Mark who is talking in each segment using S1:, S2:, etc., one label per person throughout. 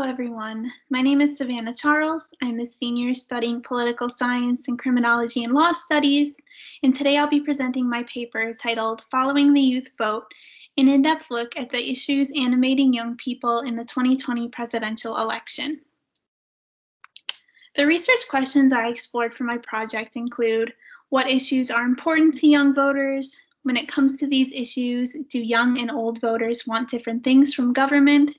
S1: everyone. My name is Savannah Charles. I'm a senior studying political science and criminology and law studies, and today I'll be presenting my paper titled Following the Youth Vote, an in-depth look at the issues animating young people in the 2020 presidential election. The research questions I explored for my project include what issues are important to young voters? When it comes to these issues, do young and old voters want different things from government?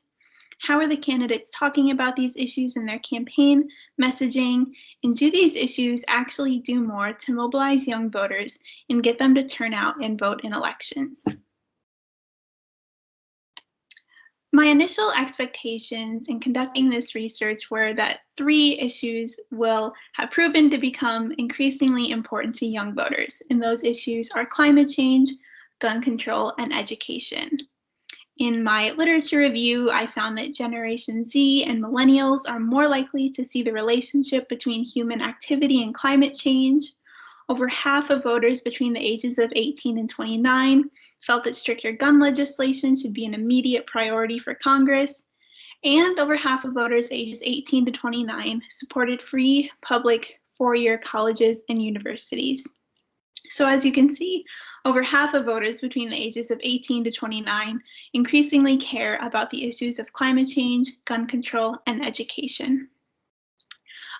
S1: How are the candidates talking about these issues in their campaign messaging? And do these issues actually do more to mobilize young voters and get them to turn out and vote in elections? My initial expectations in conducting this research were that 3 issues will have proven to become increasingly important to young voters, and those issues are climate change, gun control, and education. In my literature review, I found that Generation Z and millennials are more likely to see the relationship between human activity and climate change. Over half of voters between the ages of 18 and 29 felt that stricter gun legislation should be an immediate priority for Congress. And over half of voters ages 18 to 29 supported free, public, 4-year colleges and universities. So as you can see, over half of voters between the ages of 18 to 29 increasingly care about the issues of climate change, gun control, and education.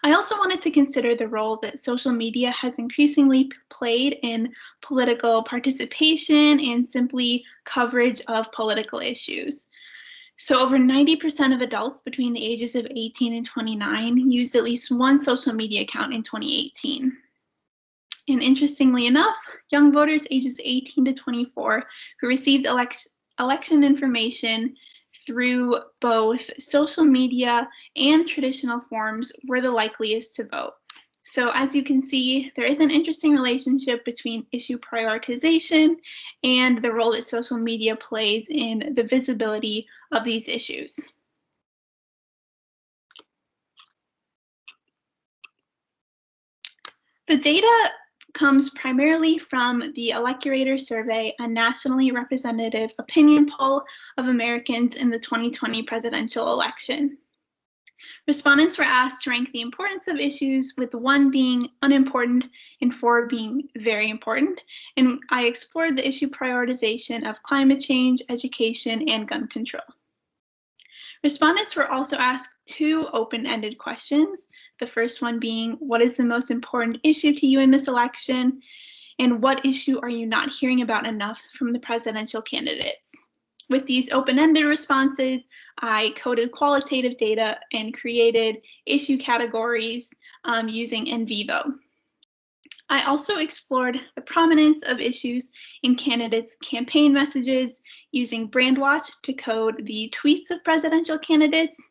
S1: I also wanted to consider the role that social media has increasingly played in political participation and simply coverage of political issues. So over 90% of adults between the ages of 18 and 29 used at least one social media account in 2018. And interestingly enough, young voters ages 18 to 24 who received election information through both social media and traditional forms were the likeliest to vote. So as you can see, there is an interesting relationship between issue prioritization and the role that social media plays in the visibility of these issues. The data comes primarily from the Elecurator Survey, a nationally representative opinion poll of Americans in the 2020 presidential election. Respondents were asked to rank the importance of issues, with 1 being unimportant and 4 being very important, and I explored the issue prioritization of climate change, education, and gun control. Respondents were also asked 2 open-ended questions. The first one being, what is the most important issue to you in this election? And what issue are you not hearing about enough from the presidential candidates? With these open-ended responses, I coded qualitative data and created issue categories using NVivo. I also explored the prominence of issues in candidates' campaign messages using BrandWatch to code the tweets of presidential candidates,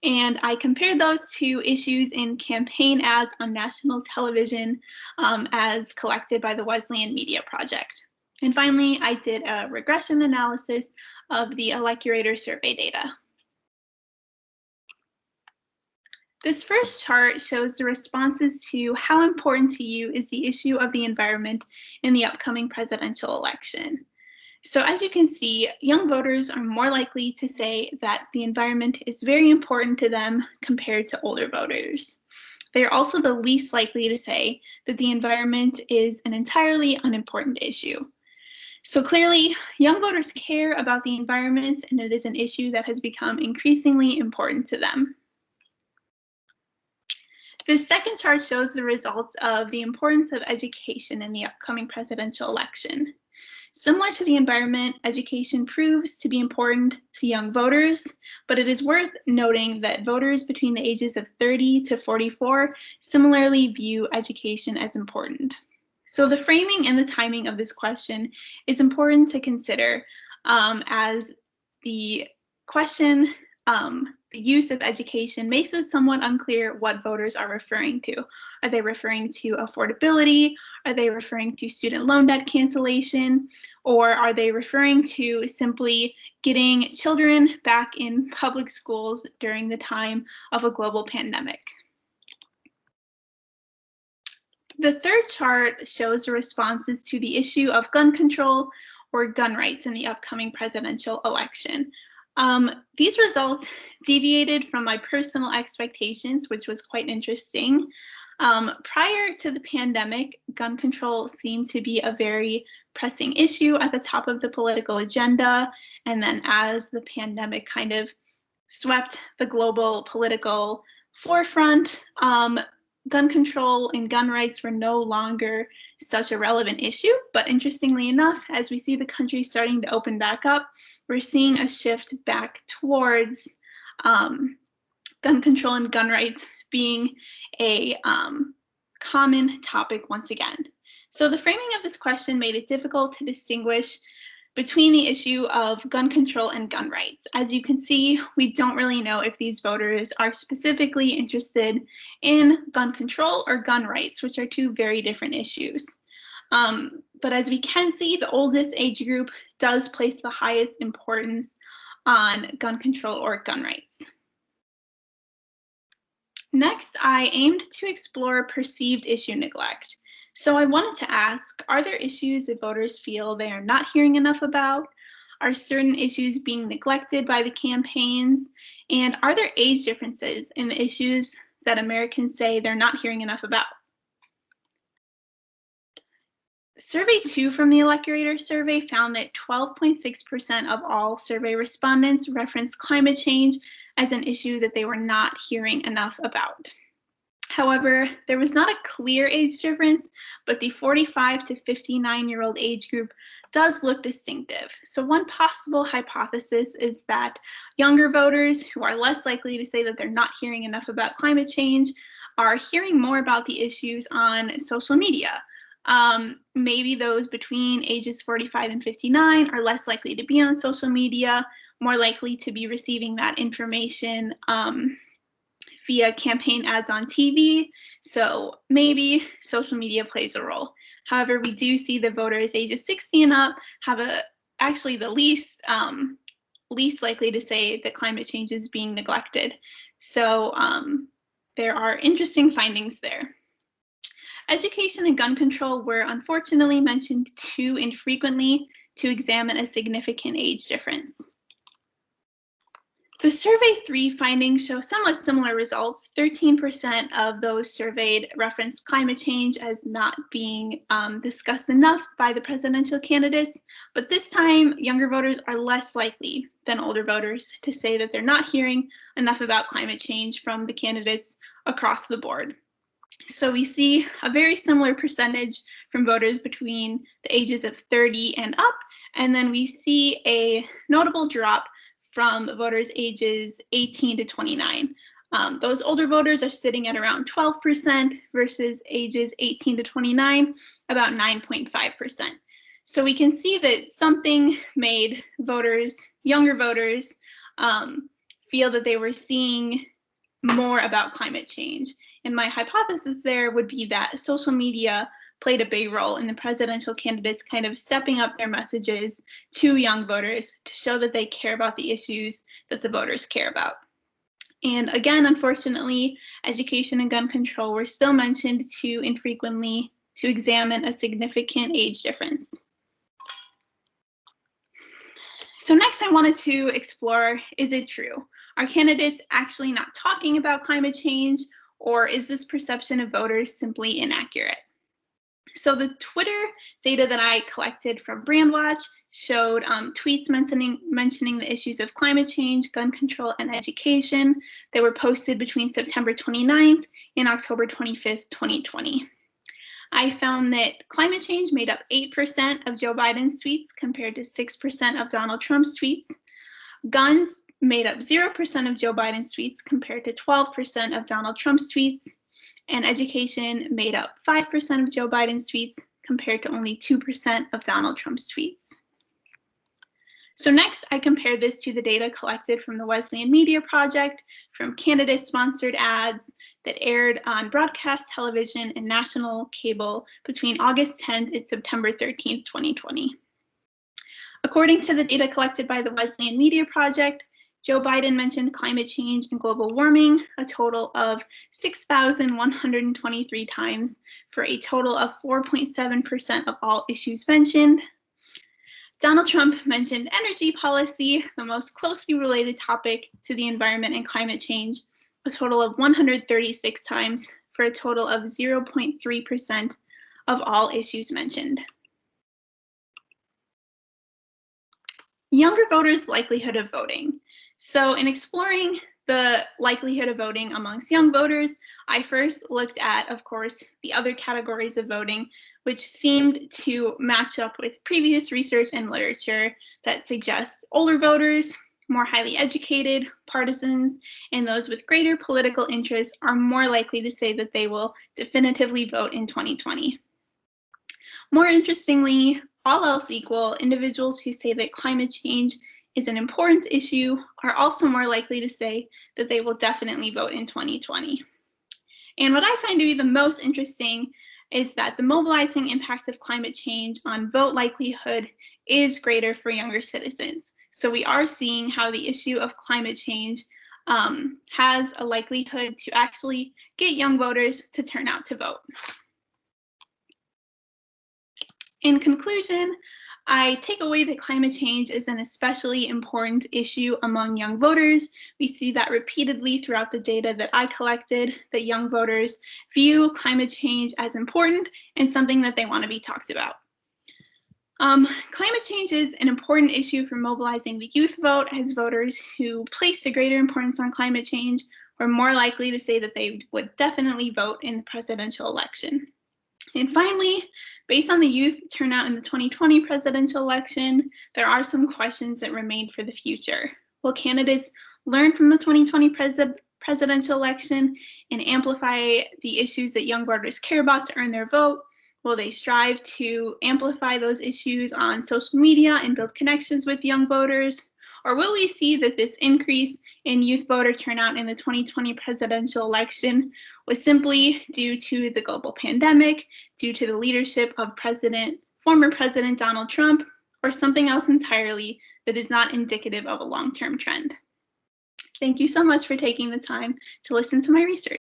S1: and I compared those to issues in campaign ads on national television as collected by the Wesleyan Media Project. And finally, I did a regression analysis of the Elecurator survey data. This first chart shows the responses to how important to you is the issue of the environment in the upcoming presidential election. So as you can see, young voters are more likely to say that the environment is very important to them compared to older voters. They are also the least likely to say that the environment is an entirely unimportant issue. So clearly, young voters care about the environment, and it is an issue that has become increasingly important to them. This second chart shows the results of the importance of education in the upcoming presidential election. Similar to the environment, education proves to be important to young voters, but it is worth noting that voters between the ages of 30 to 44 similarly view education as important. So the framing and the timing of this question is important to consider as the question, the use of education makes it somewhat unclear what voters are referring to. Are they referring to affordability? Are they referring to student loan debt cancellation? Or are they referring to simply getting children back in public schools during the time of a global pandemic? The third chart shows the responses to the issue of gun control or gun rights in the upcoming presidential election. These results deviated from my personal expectations, which was quite interesting. Prior to the pandemic, gun control seemed to be a very pressing issue at the top of the political agenda. And then as the pandemic kind of swept the global political forefront, gun control and gun rights were no longer such a relevant issue. But interestingly enough, as we see the country starting to open back up, we're seeing a shift back towards gun control and gun rights being a common topic once again. So the framing of this question made it difficult to distinguish between the issue of gun control and gun rights. As you can see, we don't really know if these voters are specifically interested in gun control or gun rights, which are two very different issues. But as we can see, the oldest age group does place the highest importance on gun control or gun rights. Next, I aimed to explore perceived issue neglect. So I wanted to ask, are there issues that voters feel they are not hearing enough about? Are certain issues being neglected by the campaigns? And are there age differences in the issues that Americans say they're not hearing enough about? Survey 2 from the Electorator survey found that 12.6% of all survey respondents referenced climate change as an issue that they were not hearing enough about. However, there was not a clear age difference, but the 45 to 59-year-old age group does look distinctive. So one possible hypothesis is that younger voters who are less likely to say that they're not hearing enough about climate change are hearing more about the issues on social media. Maybe those between ages 45 and 59 are less likely to be on social media, more likely to be receiving that information via campaign ads on TV. So maybe social media plays a role. However, we do see the voters ages 60 and up have actually the least likely to say that climate change is being neglected. So there are interesting findings there. Education and gun control were unfortunately mentioned too infrequently to examine a significant age difference. The survey 3 findings show somewhat similar results. 13% of those surveyed referenced climate change as not being discussed enough by the presidential candidates, but this time younger voters are less likely than older voters to say that they're not hearing enough about climate change from the candidates across the board. So we see a very similar percentage from voters between the ages of 30 and up, and then we see a notable drop from voters ages 18 to 29. Those older voters are sitting at around 12% versus ages 18 to 29, about 9.5%. So we can see that something made younger voters, feel that they were seeing more about climate change. And my hypothesis there would be that social media played a big role in the presidential candidates kind of stepping up their messages to young voters to show that they care about the issues that the voters care about. And again, unfortunately, education and gun control were still mentioned too infrequently to examine a significant age difference. So next I wanted to explore, is it true? Are candidates actually not talking about climate change, or is this perception of voters simply inaccurate? So the Twitter data that I collected from Brandwatch showed tweets mentioning the issues of climate change, gun control, and education that were posted between September 29th and October 25th, 2020. I found that climate change made up 8% of Joe Biden's tweets compared to 6% of Donald Trump's tweets. Guns made up 0% of Joe Biden's tweets compared to 12% of Donald Trump's tweets. And education made up 5% of Joe Biden's tweets compared to only 2% of Donald Trump's tweets. So next, I compared this to the data collected from the Wesleyan Media Project from candidate-sponsored ads that aired on broadcast television and national cable between August 10th and September 13th, 2020. According to the data collected by the Wesleyan Media Project, Joe Biden mentioned climate change and global warming a total of 6,123 times for a total of 4.7% of all issues mentioned. Donald Trump mentioned energy policy, the most closely related topic to the environment and climate change, a total of 136 times for a total of 0.3% of all issues mentioned. Younger voters' likelihood of voting. So in exploring the likelihood of voting amongst young voters, I first looked at, of course, the other categories of voting, which seemed to match up with previous research and literature that suggests older voters, more highly educated, partisans, and those with greater political interests are more likely to say that they will definitively vote in 2020. More interestingly, all else equal, individuals who say that climate change is an important issue are also more likely to say that they will definitely vote in 2020. And what I find to be the most interesting is that the mobilizing impact of climate change on vote likelihood is greater for younger citizens. So we are seeing how the issue of climate change has a likelihood to actually get young voters to turn out to vote. In conclusion, I take away that climate change is an especially important issue among young voters. We see that repeatedly throughout the data that I collected, that young voters view climate change as important and something that they want to be talked about. Climate change is an important issue for mobilizing the youth vote, as voters who place a greater importance on climate change were more likely to say that they would definitely vote in the presidential election. And finally, based on the youth turnout in the 2020 presidential election, there are some questions that remain for the future. Will candidates learn from the 2020 presidential election and amplify the issues that young voters care about to earn their vote? Will they strive to amplify those issues on social media and build connections with young voters? Or will we see that this increase in youth voter turnout in the 2020 presidential election was simply due to the global pandemic, due to the leadership of former President Donald Trump, or something else entirely that is not indicative of a long-term trend? Thank you so much for taking the time to listen to my research.